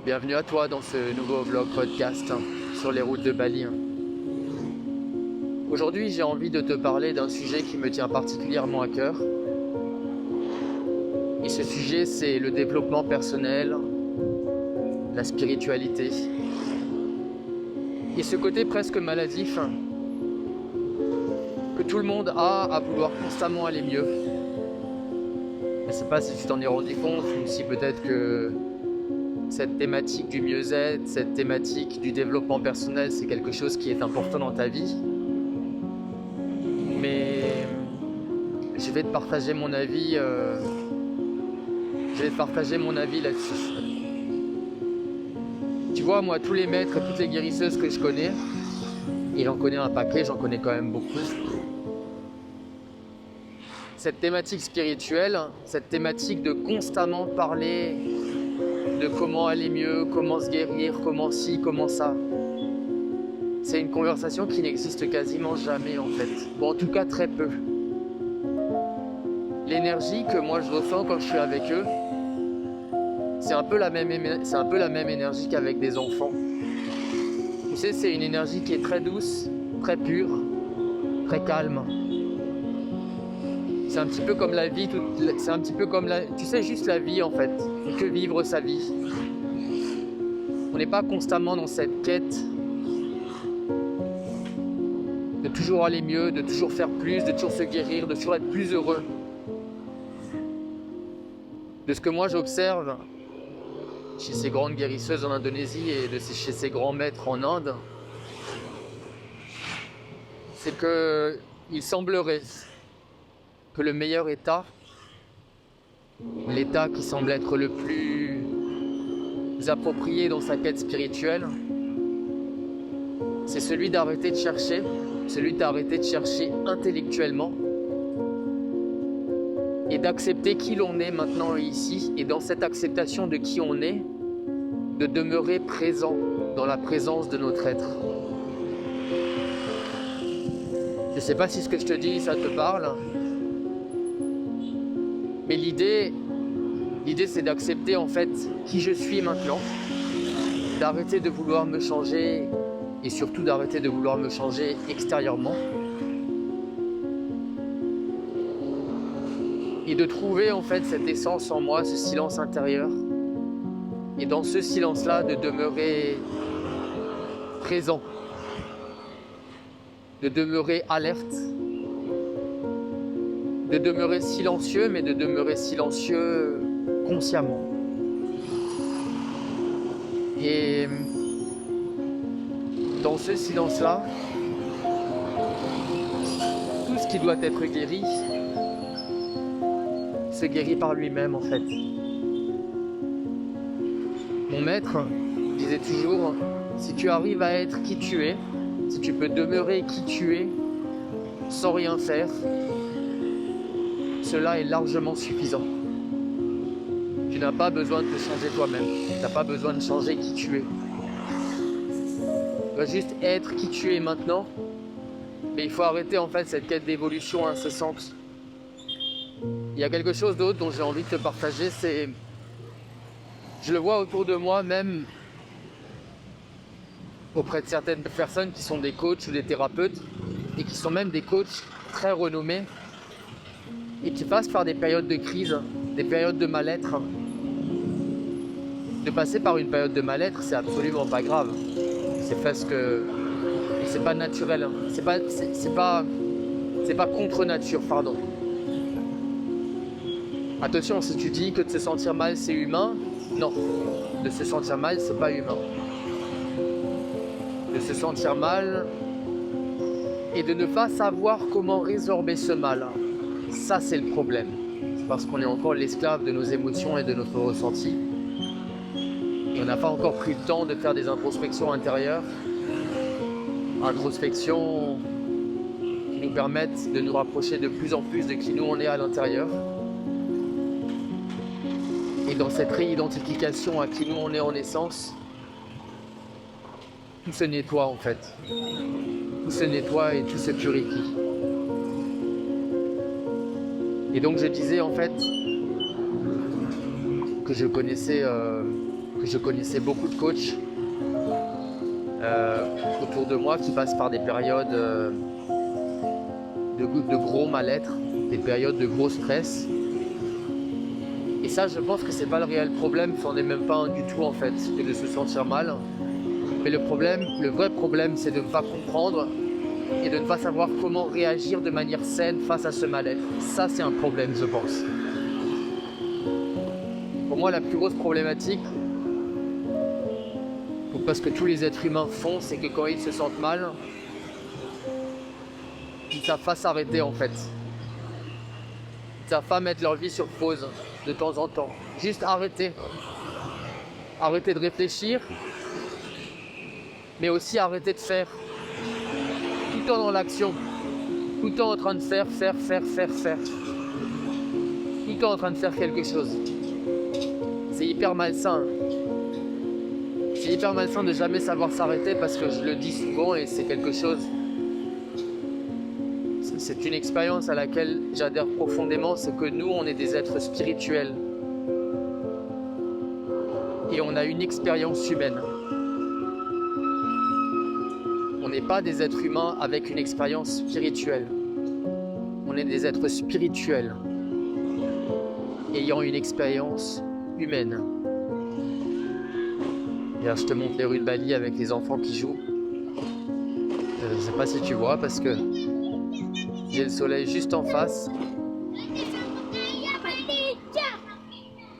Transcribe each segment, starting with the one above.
Bienvenue à toi dans ce nouveau vlog podcast sur les routes de Bali. Aujourd'hui, j'ai envie de te parler d'un sujet qui me tient particulièrement à cœur. Et ce sujet, c'est le développement personnel, la spiritualité. Et ce côté presque maladif que tout le monde a à vouloir constamment aller mieux. Je ne sais pas si tu t'en es rendu compte ou si peut-être que cette thématique du mieux-être, cette thématique du développement personnel, c'est quelque chose qui est important dans ta vie. Mais je vais te partager mon avis, là-dessus. Tu vois, moi, tous les maîtres et toutes les guérisseuses que je connais, et j'en connais un paquet, j'en connais quand même beaucoup. Cette thématique spirituelle, cette thématique de constamment parler de comment aller mieux, comment se guérir, comment ci, comment ça. C'est une conversation qui n'existe quasiment jamais en fait. Bon, en tout cas très peu. L'énergie que moi je ressens quand je suis avec eux, c'est un peu la même énergie qu'avec des enfants. Tu sais, c'est une énergie qui est très douce, très pure, très calme. C'est un petit peu comme la vie, c'est un petit peu comme tu sais, juste la vie en fait, que vivre sa vie. On n'est pas constamment dans cette quête de toujours aller mieux, de toujours faire plus, de toujours se guérir, de toujours être plus heureux. De ce que moi j'observe chez ces grandes guérisseuses en Indonésie et chez ces grands maîtres en Inde, c'est que il semblerait que le meilleur état, l'état qui semble être le plus approprié dans sa quête spirituelle, c'est celui d'arrêter de chercher, intellectuellement et d'accepter qui l'on est maintenant et ici, et dans cette acceptation de qui on est, de demeurer présent dans la présence de notre être. Je ne sais pas si ce que je te dis, ça te parle. Mais l'idée c'est d'accepter en fait qui je suis maintenant, d'arrêter de vouloir me changer et surtout d'arrêter de vouloir me changer extérieurement et de trouver en fait cette essence en moi, ce silence intérieur, et dans ce silence-là de demeurer présent, de demeurer alerte, de demeurer silencieux, mais de demeurer silencieux consciemment. Et dans ce silence-là, tout ce qui doit être guéri se guérit par lui-même en fait. Mon maître disait toujours, si tu arrives à être qui tu es, si tu peux demeurer qui tu es sans rien faire, cela est largement suffisant. Tu n'as pas besoin de te changer toi-même. Tu n'as pas besoin de changer qui tu es. Tu dois juste être qui tu es maintenant. Mais il faut arrêter en fait cette quête d'évolution incessante. Il y a quelque chose d'autre dont j'ai envie de te partager, c'est... Je le vois autour de moi, même auprès de certaines personnes qui sont des coachs ou des thérapeutes, et qui sont même des coachs très renommés, et qui passent par des périodes de crise, des périodes de mal-être. De passer par une période de mal-être, c'est absolument pas grave. C'est parce que c'est pas naturel. C'est pas contre nature, pardon. Attention, si tu dis que de se sentir mal c'est humain, non. De se sentir mal, c'est pas humain. De se sentir mal et de ne pas savoir comment résorber ce mal, ça c'est le problème. C'est parce qu'on est encore l'esclave de nos émotions et de notre ressenti. Et on n'a pas encore pris le temps de faire des introspections intérieures. Introspections qui nous permettent de nous rapprocher de plus en plus de qui nous on est à l'intérieur. Et dans cette réidentification à qui nous on est en essence, tout se nettoie en fait. Tout se nettoie et tout se purifie. Et donc je disais en fait que je connaissais je connaissais beaucoup de coachs autour de moi qui passent par des périodes de gros mal-être, des périodes de gros stress. Et ça, je pense que c'est pas le réel problème, c'en est même pas un du tout en fait, que de se sentir mal. Mais le vrai problème, c'est de ne pas comprendre et de ne pas savoir comment réagir de manière saine face à ce mal-être. Ça, c'est un problème, je pense. Pour moi, la plus grosse problématique, parce que tous les êtres humains font, c'est que quand ils se sentent mal, ils ne savent pas s'arrêter en fait. Ils ne savent pas mettre leur vie sur pause de temps en temps. Juste arrêter. Arrêter de réfléchir, mais aussi arrêter de faire. Tout le temps dans l'action. Tout le temps en train de faire. Tout le temps en train de faire quelque chose. C'est hyper malsain. C'est hyper malsain de jamais savoir s'arrêter parce que je le dis souvent et c'est quelque chose. C'est une expérience à laquelle j'adhère profondément, c'est que nous, on est des êtres spirituels. Et on a une expérience humaine. On n'est pas des êtres humains avec une expérience spirituelle. On est des êtres spirituels ayant une expérience humaine. Et là, je te montre les rues de Bali avec les enfants qui jouent. Je ne sais pas si tu vois parce que j'ai le soleil juste en face.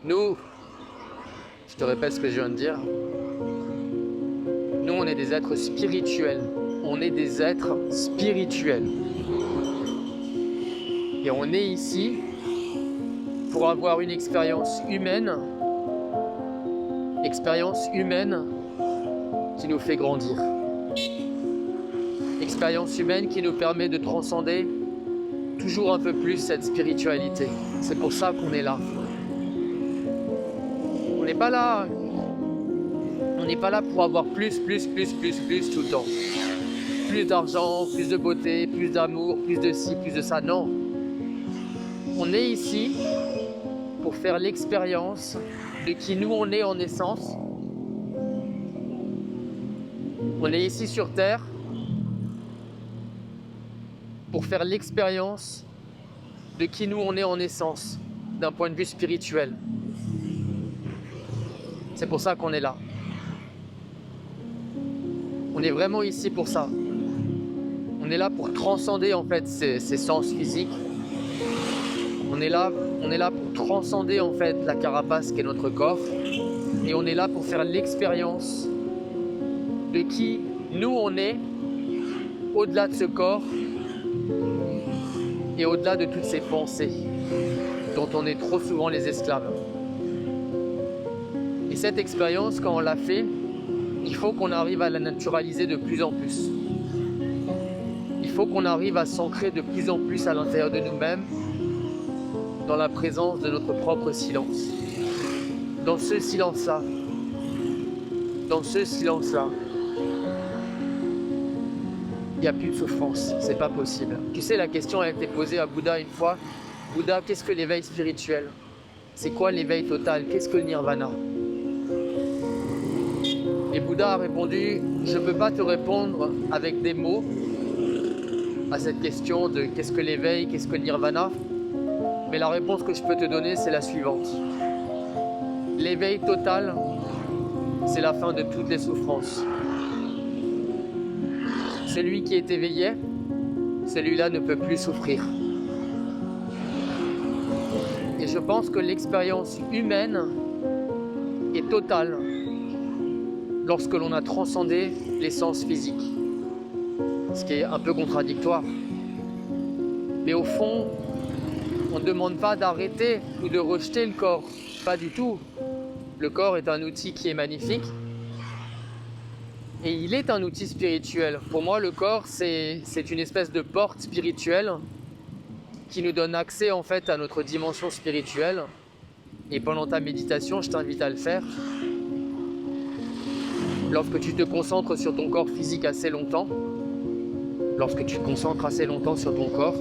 Nous, je te répète ce que je viens de dire. Nous, on est des êtres spirituels. On est des êtres spirituels. Et on est ici pour avoir une expérience humaine qui nous fait grandir. Expérience humaine qui nous permet de transcender toujours un peu plus cette spiritualité. C'est pour ça qu'on est là. On n'est pas là pour avoir plus tout le temps. Plus d'argent, plus de beauté, plus d'amour, plus de ci, plus de ça. Non. On est ici pour faire l'expérience de qui nous on est en essence. On est ici sur Terre pour faire l'expérience de qui nous on est en essence, d'un point de vue spirituel. C'est pour ça qu'on est là. On est vraiment ici pour ça. On est là pour transcender en fait ces sens physiques. On est là pour transcender en fait la carapace qu'est notre corps. Et on est là pour faire l'expérience de qui nous on est au-delà de ce corps et au-delà de toutes ces pensées dont on est trop souvent les esclaves. Et cette expérience, quand on l'a fait, il faut qu'on arrive à la naturaliser de plus en plus. Il faut qu'on arrive à s'ancrer de plus en plus à l'intérieur de nous-mêmes, dans la présence de notre propre silence. Dans ce silence-là, il n'y a plus de souffrance, c'est pas possible. Tu sais, la question a été posée à Bouddha une fois. Bouddha, qu'est-ce que l'éveil spirituel? C'est quoi l'éveil total? Qu'est-ce que le nirvana? Et Bouddha a répondu, je ne peux pas te répondre avec des mots à cette question de qu'est-ce que l'éveil, qu'est-ce que le nirvana, mais la réponse que je peux te donner, c'est la suivante. L'éveil total, c'est la fin de toutes les souffrances. Celui qui est éveillé, celui-là ne peut plus souffrir. Et je pense que l'expérience humaine est totale lorsque l'on a transcendé l'essence physique. Ce qui est un peu contradictoire. Mais au fond, on ne demande pas d'arrêter ou de rejeter le corps. Pas du tout. Le corps est un outil qui est magnifique. Et il est un outil spirituel. Pour moi, le corps, c'est une espèce de porte spirituelle qui nous donne accès en fait à notre dimension spirituelle. Et pendant ta méditation, je t'invite à le faire. Lorsque tu te concentres sur ton corps physique assez longtemps, lorsque tu te concentres assez longtemps sur ton corps,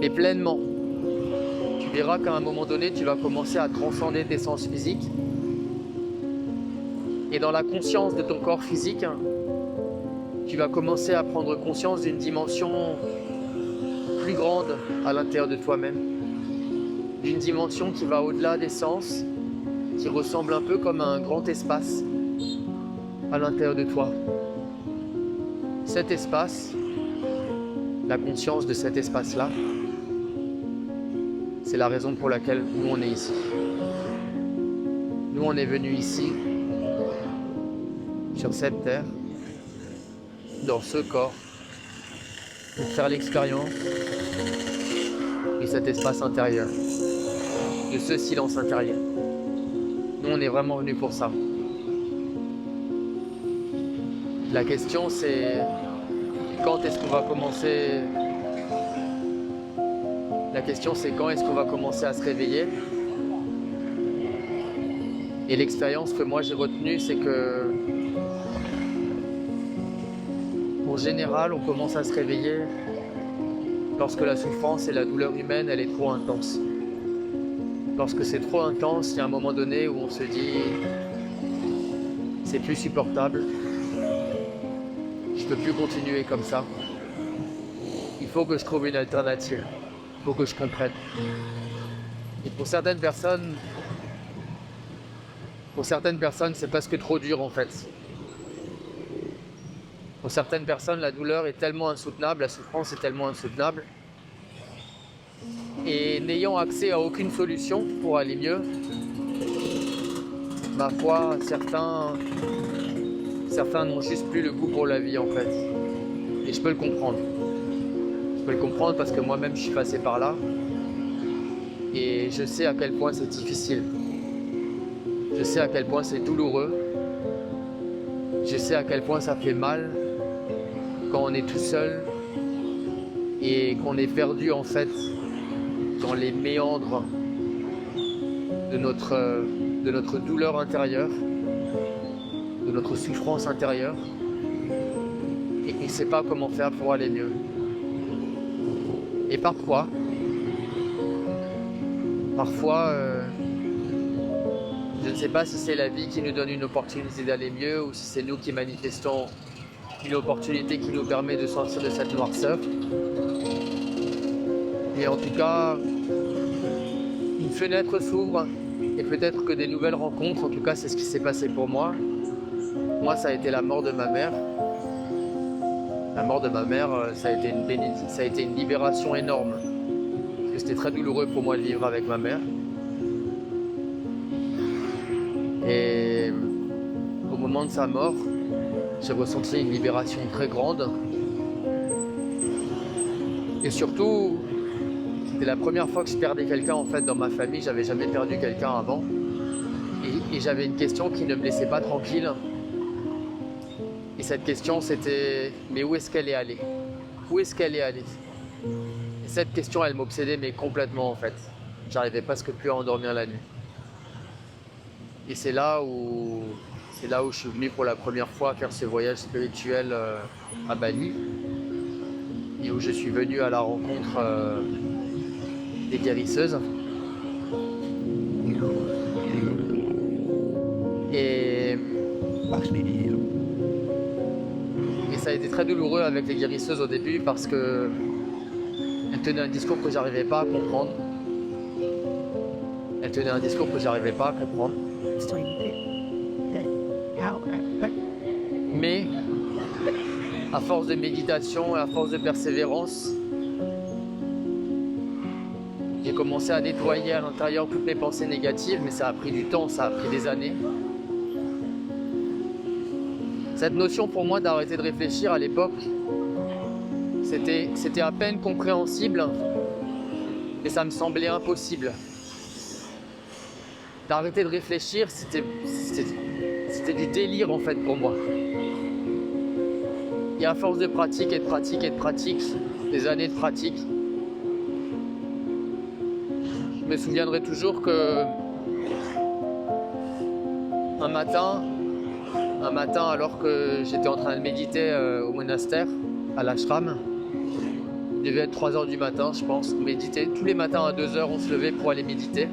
et pleinement, tu verras qu'à un moment donné, tu vas commencer à transcender tes sens physiques Et dans la conscience de ton corps physique, tu vas commencer à prendre conscience d'une dimension plus grande à l'intérieur de toi-même. D'une dimension qui va au-delà des sens, qui ressemble un peu comme un grand espace à l'intérieur de toi. Cet espace, la conscience de cet espace-là, c'est la raison pour laquelle nous on est ici. Nous on est venus ici, sur cette terre, dans ce corps, pour faire l'expérience de cet espace intérieur, de ce silence intérieur. Nous on est vraiment venus pour ça. La question c'est quand est-ce qu'on va commencer. La question c'est quand est-ce qu'on va commencer à se réveiller. Et l'expérience que moi j'ai retenue, c'est que en général on commence à se réveiller lorsque la souffrance et la douleur humaine elle est trop intense. Lorsque c'est trop intense, il y a un moment donné où on se dit c'est plus supportable, je peux plus continuer comme ça, il faut que je trouve une alternative, il faut que je comprenne. Et pour certaines personnes, c'est presque trop dur en fait. Pour certaines personnes, la douleur est tellement insoutenable, la souffrance est tellement insoutenable. Et n'ayant accès à aucune solution pour aller mieux, ma foi, certains n'ont juste plus le goût pour la vie en fait. Et je peux le comprendre. Je peux le comprendre parce que moi-même je suis passé par là. Et je sais à quel point c'est difficile. Je sais à quel point c'est douloureux. Je sais à quel point ça fait mal quand on est tout seul et qu'on est perdu en fait dans les méandres de notre douleur intérieure, de notre souffrance intérieure, et qu'on ne sait pas comment faire pour aller mieux. Et parfois, je ne sais pas si c'est la vie qui nous donne une opportunité d'aller mieux ou si c'est nous qui manifestons une opportunité qui nous permet de sortir de cette noirceur. Et en tout cas, une fenêtre s'ouvre et peut-être que des nouvelles rencontres, en tout cas c'est ce qui s'est passé pour moi. Moi ça a été la mort de ma mère. La mort de ma mère, ça a été une libération énorme. Parce que c'était très douloureux pour moi de vivre avec ma mère. Et au moment de sa mort, j'ai ressenti une libération très grande. Et surtout, c'était la première fois que je perdais quelqu'un en fait dans ma famille. J'avais jamais perdu quelqu'un avant. Et j'avais une question qui ne me laissait pas tranquille. Et cette question c'était, mais où est-ce qu'elle est allée? Où est-ce qu'elle est allée? Et cette question elle m'obsédait mais complètement en fait. J'arrivais presque plus à endormir la nuit. Et c'est là où je suis venu pour la première fois faire ce voyage spirituel à Bali. Et où je suis venu à la rencontre des guérisseuses. Et ça a été très douloureux avec les guérisseuses au début parce que elles tenaient un discours que j'arrivais pas à comprendre. Mais à force de méditation et à force de persévérance, j'ai commencé à nettoyer à l'intérieur toutes mes pensées négatives, mais ça a pris du temps, ça a pris des années. Cette notion pour moi d'arrêter de réfléchir à l'époque, c'était à peine compréhensible, mais ça me semblait impossible. D'arrêter de réfléchir, c'était du délire en fait pour moi. Et à force de pratique et de pratique et de pratique, des années de pratique, je me souviendrai toujours que un matin alors que j'étais en train de méditer au monastère, à l'ashram, il devait être 3h du matin je pense, méditer. Tous les matins à 2h on se levait pour aller méditer.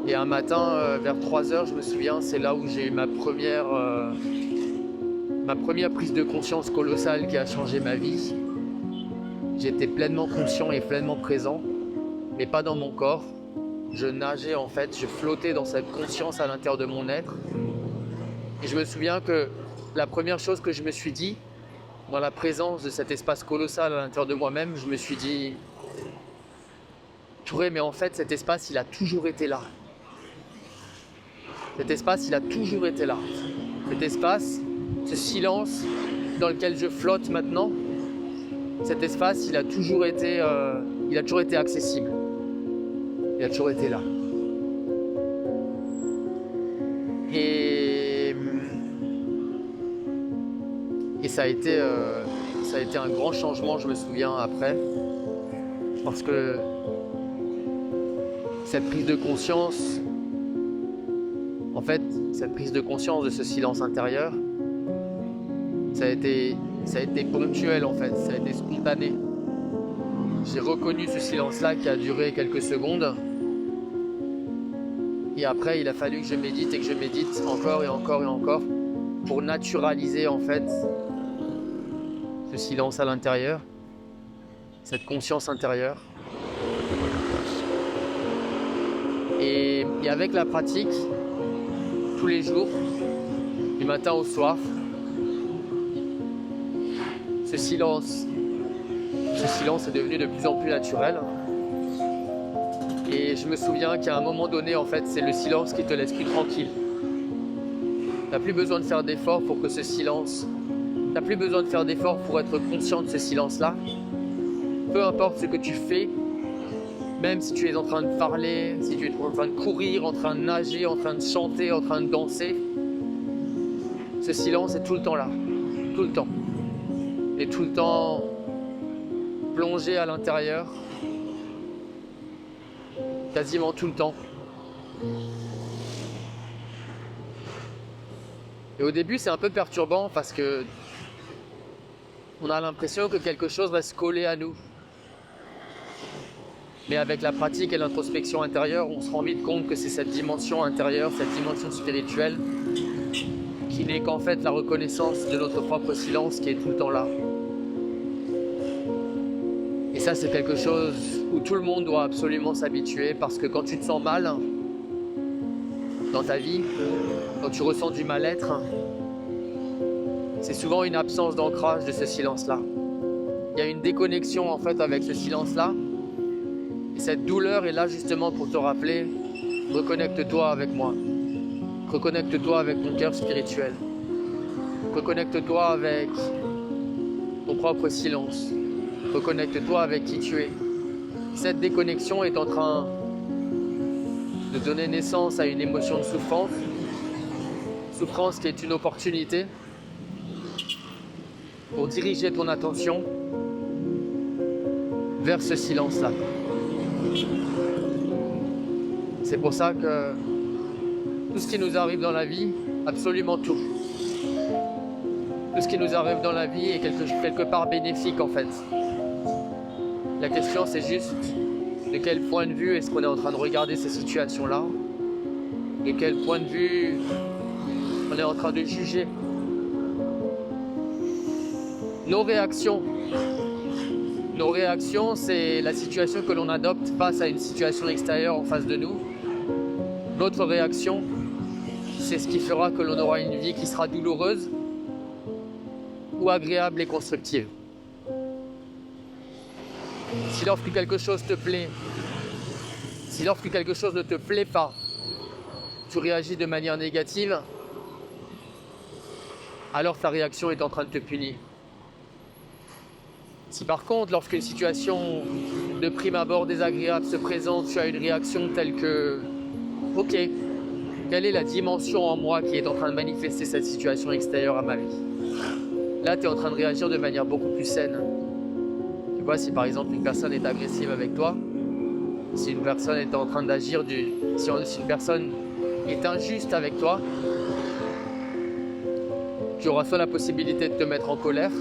Et Et un matin, vers 3 heures, je me souviens, c'est là où j'ai eu ma première prise de conscience colossale qui a changé ma vie. J'étais pleinement conscient et pleinement présent, mais pas dans mon corps. Je nageais en fait, je flottais dans cette conscience à l'intérieur de mon être. Et je me souviens que la première chose que je me suis dit, dans la présence de cet espace colossal à l'intérieur de moi-même, je me suis dit, purée, mais en fait cet espace il a toujours été là. Cet espace il a toujours été là. Cet espace, ce silence dans lequel je flotte maintenant, cet espace il a toujours été accessible. Il a toujours été là. Et ça a été un grand changement, je me souviens, après. Parce que cette prise de conscience, en fait, cette prise de conscience de ce silence intérieur, ça a été ponctuel en fait, ça a été spontané. J'ai reconnu ce silence-là qui a duré quelques secondes. Et après, il a fallu que je médite et que je médite encore et encore et encore pour naturaliser en fait ce silence à l'intérieur, cette conscience intérieure. Et avec la pratique, tous les jours, du matin au soir, ce silence est devenu de plus en plus naturel. Et je me souviens qu'à un moment donné, en fait, c'est le silence qui te laisse plus tranquille. Tu n'as plus besoin de faire d'efforts pour que ce silence... Tu n'as plus besoin de faire d'efforts pour être conscient de ce silence-là. Peu importe ce que tu fais, même si tu es en train de parler, si tu es en train de courir, en train de nager, en train de chanter, en train de danser, ce silence est tout le temps là. Tout le temps. Et tout le temps plongé à l'intérieur. Quasiment tout le temps. Et au début, c'est un peu perturbant parce que on a l'impression que quelque chose reste collé à nous. Mais avec la pratique et l'introspection intérieure, on se rend vite compte que c'est cette dimension intérieure, cette dimension spirituelle, qui n'est qu'en fait la reconnaissance de notre propre silence qui est tout le temps là. Et ça, c'est quelque chose où tout le monde doit absolument s'habituer, parce que quand tu te sens mal dans ta vie, quand tu ressens du mal-être, c'est souvent une absence d'ancrage de ce silence-là. Il y a une déconnexion en fait avec ce silence-là. Et cette douleur est là justement pour te rappeler, reconnecte-toi avec moi. Reconnecte-toi avec ton cœur spirituel. Reconnecte-toi avec ton propre silence. Reconnecte-toi avec qui tu es. Cette déconnexion est en train de donner naissance à une émotion de souffrance. Souffrance qui est une opportunité pour diriger ton attention vers ce silence-là. C'est pour ça que tout ce qui nous arrive dans la vie, absolument tout ce qui nous arrive dans la vie est quelque part bénéfique en fait. La question c'est juste de quel point de vue est-ce qu'on est en train de regarder ces situations-là, de quel point de vue on est en train de juger. Nos réactions, c'est la situation que l'on adopte face à une situation extérieure en face de nous. Notre réaction, c'est ce qui fera que l'on aura une vie qui sera douloureuse ou agréable et constructive. Si lorsque quelque chose te plaît, si lorsque quelque chose ne te plaît pas, tu réagis de manière négative, alors ta réaction est en train de te punir. Si par contre, lorsqu'une situation de prime abord désagréable se présente, tu as une réaction telle que « Ok, quelle est la dimension en moi qui est en train de manifester cette situation extérieure à ma vie ?» Là, tu es en train de réagir de manière beaucoup plus saine. Tu vois, si par exemple une personne est agressive avec toi, si une personne est en train d'agir, si une personne est injuste avec toi, tu auras soit la possibilité de te mettre en colère,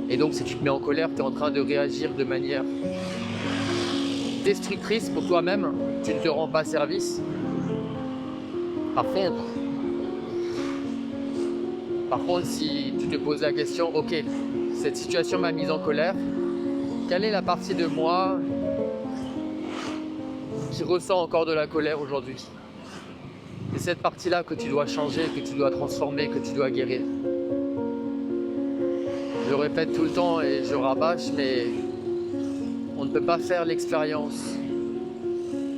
et donc si tu te mets en colère, tu es en train de réagir de manière destructrice pour toi-même, tu ne te rends pas service. Par contre, si tu te poses la question, ok, cette situation m'a mise en colère, quelle est la partie de moi qui ressent encore de la colère aujourd'hui? C'est cette partie-là que tu dois changer, que tu dois transformer, que tu dois guérir. Je le répète tout le temps et je rabâche, mais on ne peut pas faire l'expérience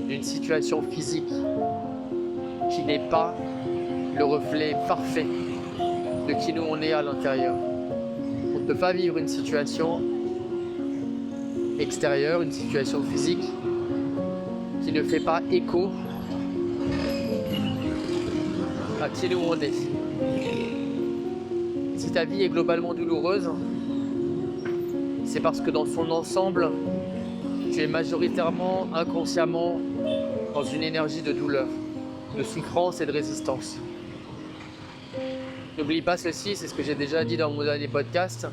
d'une situation physique qui n'est pas le reflet parfait de qui nous on est à l'intérieur. On ne peut pas vivre une situation extérieure, une situation physique qui ne fait pas écho à qui nous on est. Si ta vie est globalement douloureuse, c'est parce que dans son ensemble, tu es majoritairement, inconsciemment, dans une énergie de douleur, de souffrance et de résistance. N'oublie pas ceci, c'est ce que j'ai déjà dit dans mon dernier podcast.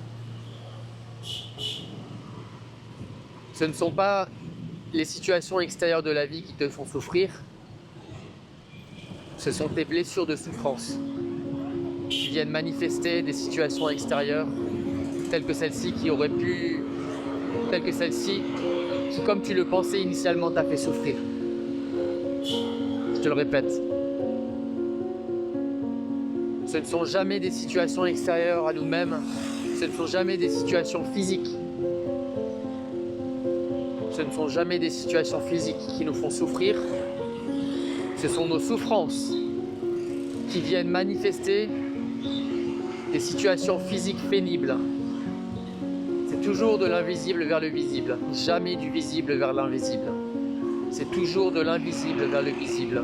Ce ne sont pas les situations extérieures de la vie qui te font souffrir, ce sont tes blessures de souffrance qui viennent manifester des situations extérieures telles que celle-ci qui, comme tu le pensais initialement, t'a fait souffrir. Je te le répète. Ce ne sont jamais des situations extérieures à nous-mêmes, ce ne sont jamais des situations physiques. Ce ne sont jamais des situations physiques qui nous font souffrir, ce sont nos souffrances qui viennent manifester des situations physiques pénibles. C'est toujours de l'invisible vers le visible, jamais du visible vers l'invisible. C'est toujours de l'invisible vers le visible,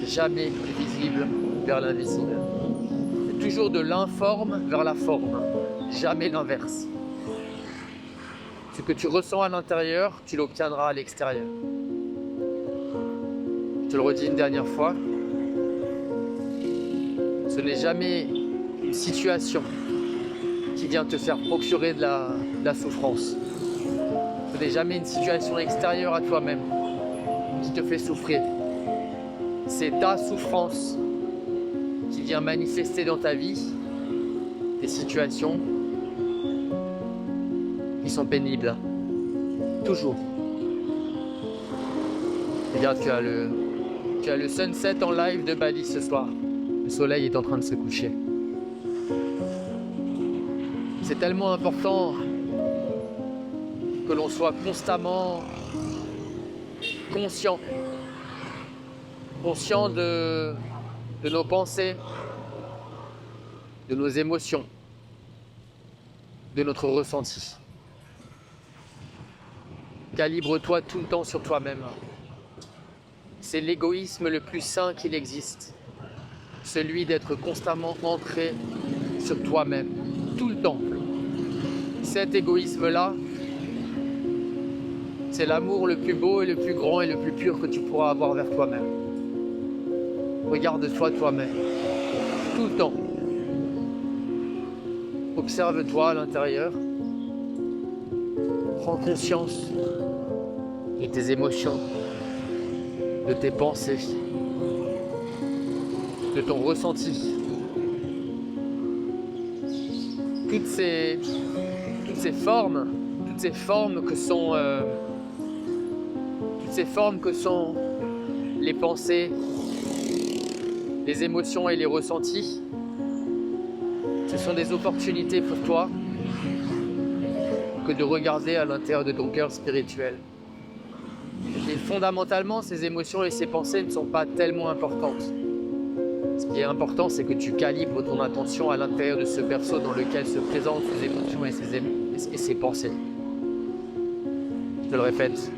jamais du visible vers l'invisible. C'est toujours de l'informe vers la forme, jamais l'inverse. Ce que tu ressens à l'intérieur, tu l'obtiendras à l'extérieur. Je te le redis une dernière fois, ce n'est jamais une situation qui vient te faire procurer de la souffrance. Ce n'est jamais une situation extérieure à toi-même qui te fait souffrir. C'est ta souffrance qui vient manifester dans ta vie des situations qui sont pénibles. Toujours. Regarde, tu as le sunset en live de Bali ce soir. Le soleil est en train de se coucher. C'est tellement important que l'on soit constamment conscient de nos pensées, de nos émotions, de notre ressenti. Calibre-toi tout le temps sur toi-même. C'est l'égoïsme le plus sain qu'il existe. Celui d'être constamment ancré sur toi-même, tout le temps. Cet égoïsme-là, c'est l'amour le plus beau et le plus grand et le plus pur que tu pourras avoir vers toi-même. Regarde-toi toi-même, tout le temps. Observe-toi à l'intérieur. Prends conscience de tes émotions, de tes pensées, de ton ressenti. Toutes ces formes que sont les pensées, les émotions et les ressentis, ce sont des opportunités pour toi que de regarder à l'intérieur de ton cœur spirituel. Et fondamentalement, ces émotions et ces pensées ne sont pas tellement importantes. Ce qui est important, c'est que tu calibres ton attention à l'intérieur de ce berceau dans lequel se présentent ces émotions et ces pensées. Je te le répète.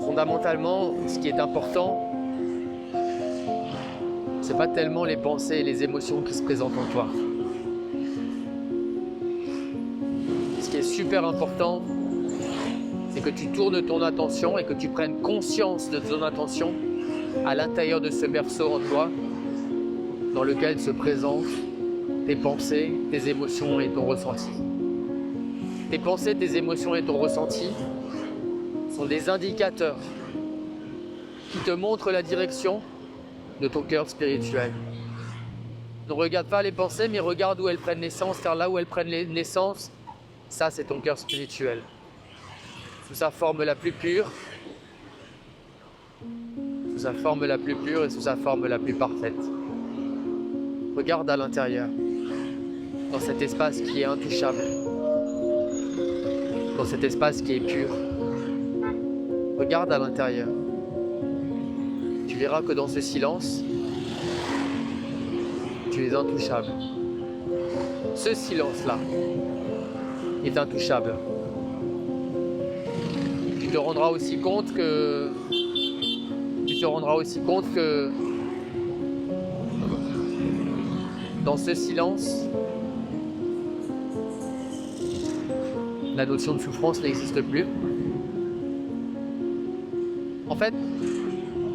Fondamentalement, ce qui est important, c'est pas tellement les pensées et les émotions qui se présentent en toi. Ce qui est super important, c'est que tu tournes ton attention et que tu prennes conscience de ton attention à l'intérieur de ce berceau en toi, dans lequel se présentent tes pensées, tes émotions et ton ressenti. Tes pensées, tes émotions et ton ressenti, sont des indicateurs qui te montrent la direction de ton cœur spirituel. Ne regarde pas les pensées, mais regarde où elles prennent naissance, car là où elles prennent naissance, ça c'est ton cœur spirituel. Sous sa forme la plus pure, sous sa forme la plus pure et sous sa forme la plus parfaite. Regarde à l'intérieur, dans cet espace qui est intouchable, dans cet espace qui est pur. Regarde à l'intérieur. Tu verras que dans ce silence, tu es intouchable. Ce silence-là est intouchable. Tu te rendras aussi compte que dans ce silence, la notion de souffrance n'existe plus. En fait,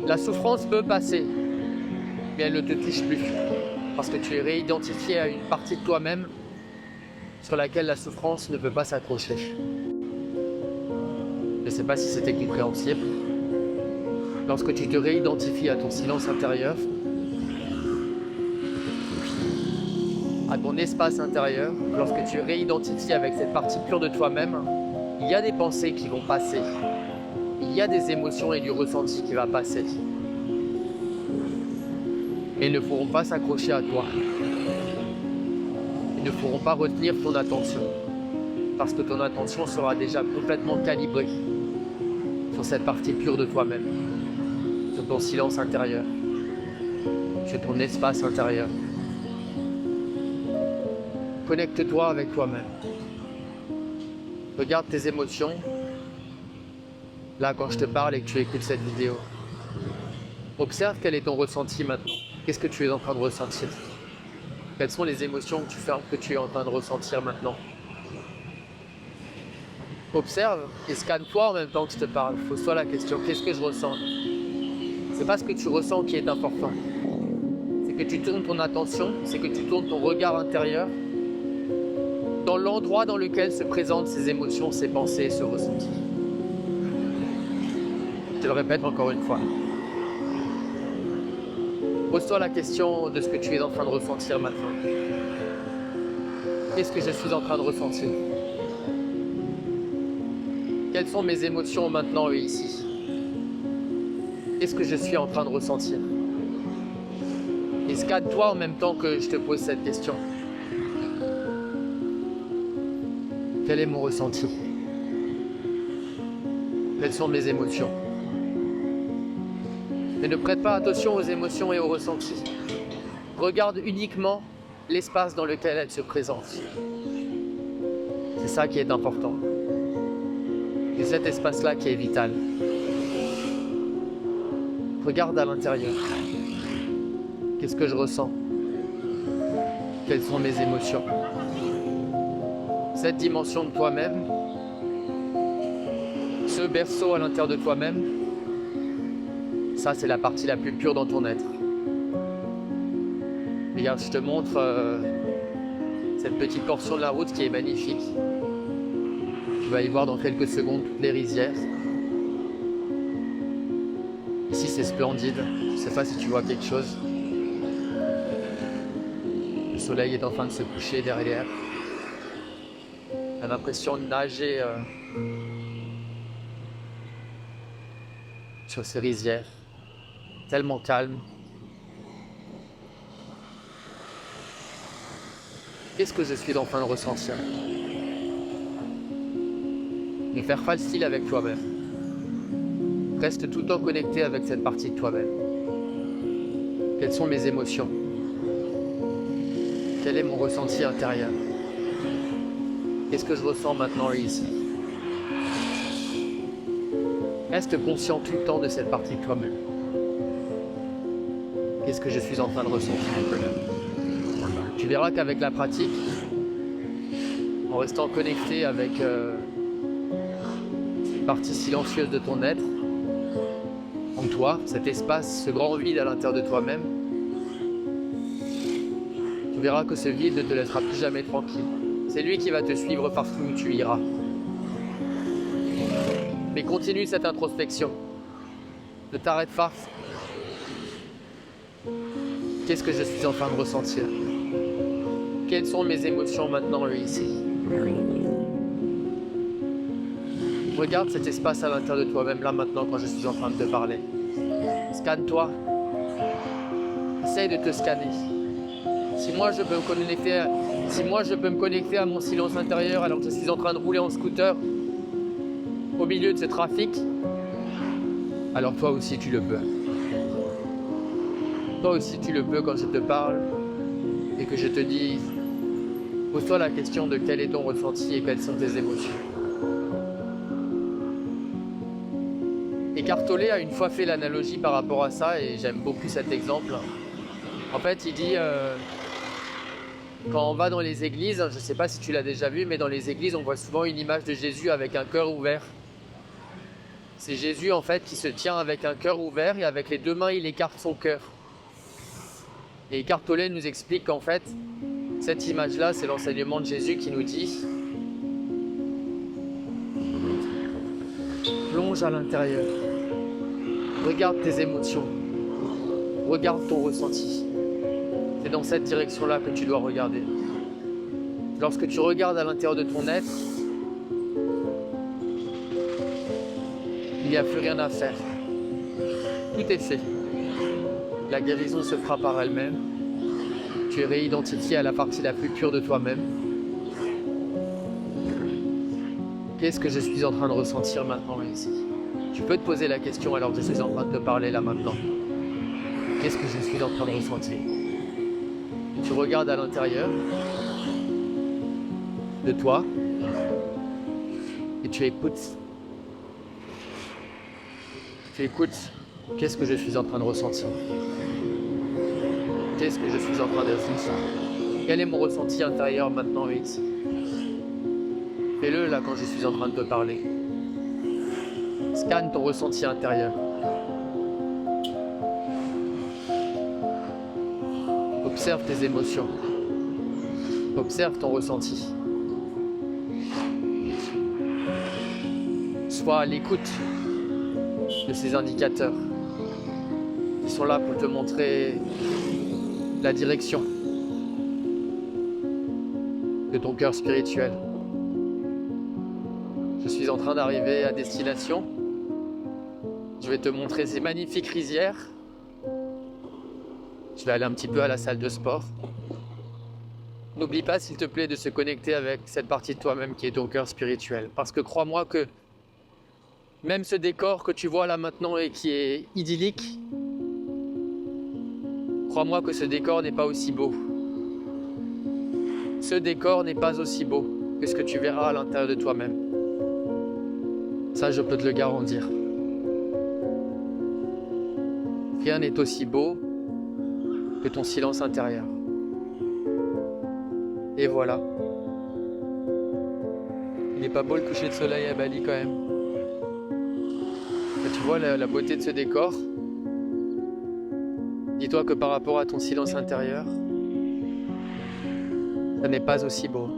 la souffrance peut passer, mais elle ne te touche plus. Parce que tu es réidentifié à une partie de toi-même sur laquelle la souffrance ne peut pas s'accrocher. Je ne sais pas si c'était compréhensible. Lorsque tu te réidentifies à ton silence intérieur, à ton espace intérieur, lorsque tu es réidentifié avec cette partie pure de toi-même, il y a des pensées qui vont passer. Il y a des émotions et du ressenti qui va passer. Et ils ne pourront pas s'accrocher à toi. Ils ne pourront pas retenir ton attention. Parce que ton attention sera déjà complètement calibrée sur cette partie pure de toi-même. Sur ton silence intérieur. Sur ton espace intérieur. Connecte-toi avec toi-même. Regarde tes émotions. Là, quand je te parle et que tu écoutes cette vidéo. Observe quel est ton ressenti maintenant. Qu'est-ce que tu es en train de ressentir? Quelles sont les émotions que tu es en train de ressentir maintenant? Observe et scanne-toi en même temps que je te parle. Pose-toi la question, qu'est-ce que je ressens? C'est pas ce que tu ressens qui est important. C'est que tu tournes ton attention, c'est que tu tournes ton regard intérieur dans l'endroit dans lequel se présentent ces émotions, ces pensées, ce ressenti. Je te le répète encore une fois. Pose-toi la question de ce que tu es en train de ressentir maintenant. Qu'est-ce que je suis en train de ressentir? Quelles sont mes émotions maintenant et ici? Qu'est-ce que je suis en train de ressentir? Et scanne-toi en même temps que je te pose cette question. Quel est mon ressenti? Quelles sont mes émotions? Mais ne prête pas attention aux émotions et aux ressentis. Regarde uniquement l'espace dans lequel elles se présentent. C'est ça qui est important. C'est cet espace-là qui est vital. Regarde à l'intérieur. Qu'est-ce que je ressens? Quelles sont mes émotions? Cette dimension de toi-même, ce berceau à l'intérieur de toi-même, ça, c'est la partie la plus pure dans ton être. Regarde, je te montre cette petite portion de la route qui est magnifique. Tu vas y voir dans quelques secondes toutes les rizières. Ici, c'est splendide. Je ne sais pas si tu vois quelque chose. Le soleil est en train de se coucher derrière. On a l'impression de nager sur ces rizières. Tellement calme. Qu'est-ce que je suis en train de ressentir? Et faire facile avec toi-même. Reste tout le temps connecté avec cette partie de toi-même. Quelles sont mes émotions? Quel est mon ressenti intérieur? Qu'est-ce que je ressens maintenant et ici? Reste conscient tout le temps de cette partie de toi-même. Qu'est-ce que je suis en train de ressentir? Tu verras qu'avec la pratique, en restant connecté avec cette partie silencieuse de ton être, en toi, cet espace, ce grand vide à l'intérieur de toi-même, tu verras que ce vide ne te laissera plus jamais tranquille. C'est lui qui va te suivre partout où tu iras. Mais continue cette introspection. Ne t'arrête pas. Qu'est-ce que je suis en train de ressentir? Quelles sont mes émotions maintenant ici? Regarde cet espace à l'intérieur de toi-même, là maintenant, quand je suis en train de te parler. Scanne-toi. Essaye de te scanner. Si moi je peux me connecter à mon silence intérieur alors que je suis en train de rouler en scooter au milieu de ce trafic, alors toi aussi tu le peux. Toi aussi tu le peux quand je te parle et que je te dis, pose-toi la question de quel est ton ressenti et quelles sont tes émotions. Eckhart Tolle a une fois fait l'analogie par rapport à ça et j'aime beaucoup cet exemple. En fait, il dit, quand on va dans les églises, je ne sais pas si tu l'as déjà vu, mais dans les églises, on voit souvent une image de Jésus avec un cœur ouvert. C'est Jésus en fait qui se tient avec un cœur ouvert et avec les deux mains, il écarte son cœur. Et Eckhart Tolle nous explique qu'en fait, cette image-là, c'est l'enseignement de Jésus qui nous dit plonge à l'intérieur, regarde tes émotions, regarde ton ressenti. C'est dans cette direction-là que tu dois regarder. Lorsque tu regardes à l'intérieur de ton être, il n'y a plus rien à faire. Tout est fait. La guérison se fera par elle-même. Tu es réidentifié à la partie la plus pure de toi-même. Qu'est-ce que je suis en train de ressentir maintenant ici? Tu peux te poser la question alors que je suis en train de te parler là maintenant. Qu'est-ce que je suis en train de ressentir? Tu regardes à l'intérieur de toi et tu écoutes. Tu écoutes. Qu'est-ce que je suis en train de ressentir? Qu'est-ce que je suis en train de ressentir? Quel est mon ressenti intérieur maintenant ici? Fais-le là quand je suis en train de te parler. Scanne ton ressenti intérieur. Observe tes émotions. Observe ton ressenti. Sois à l'écoute de ces indicateurs qui sont là pour te montrer la direction de ton cœur spirituel. Je suis en train d'arriver à destination. Je vais te montrer ces magnifiques rizières. Je vais aller un petit peu à la salle de sport. N'oublie pas, s'il te plaît, de se connecter avec cette partie de toi-même qui est ton cœur spirituel. Parce que crois-moi que même ce décor que tu vois là maintenant et qui est idyllique, crois-moi que ce décor n'est pas aussi beau. Ce décor n'est pas aussi beau que ce que tu verras à l'intérieur de toi-même. Ça, je peux te le garantir. Rien n'est aussi beau que ton silence intérieur. Et voilà. Il n'est pas beau le coucher de soleil à Bali quand même. Tu vois la beauté de ce décor? Dis-toi que par rapport à ton silence intérieur, ça n'est pas aussi beau.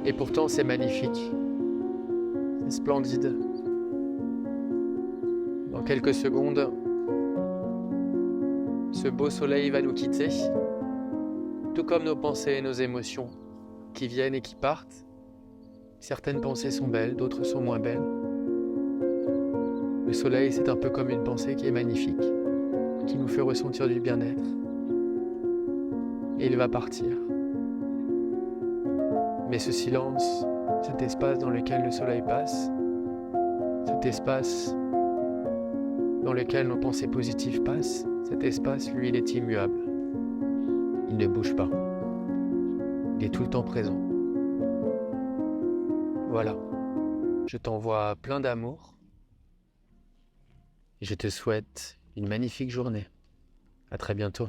Et pourtant c'est magnifique. C'est splendide. Dans quelques secondes, ce beau soleil va nous quitter, tout comme nos pensées et nos émotions qui viennent et qui partent. Certaines pensées sont belles, d'autres sont moins belles. Le soleil, c'est un peu comme une pensée qui est magnifique, qui nous fait ressentir du bien-être. Et il va partir. Mais ce silence, cet espace dans lequel le soleil passe, cet espace dans lequel nos pensées positives passent, cet espace, lui, il est immuable. Il ne bouge pas. Il est tout le temps présent. Voilà. Je t'envoie plein d'amour. Et je te souhaite une magnifique journée. À très bientôt.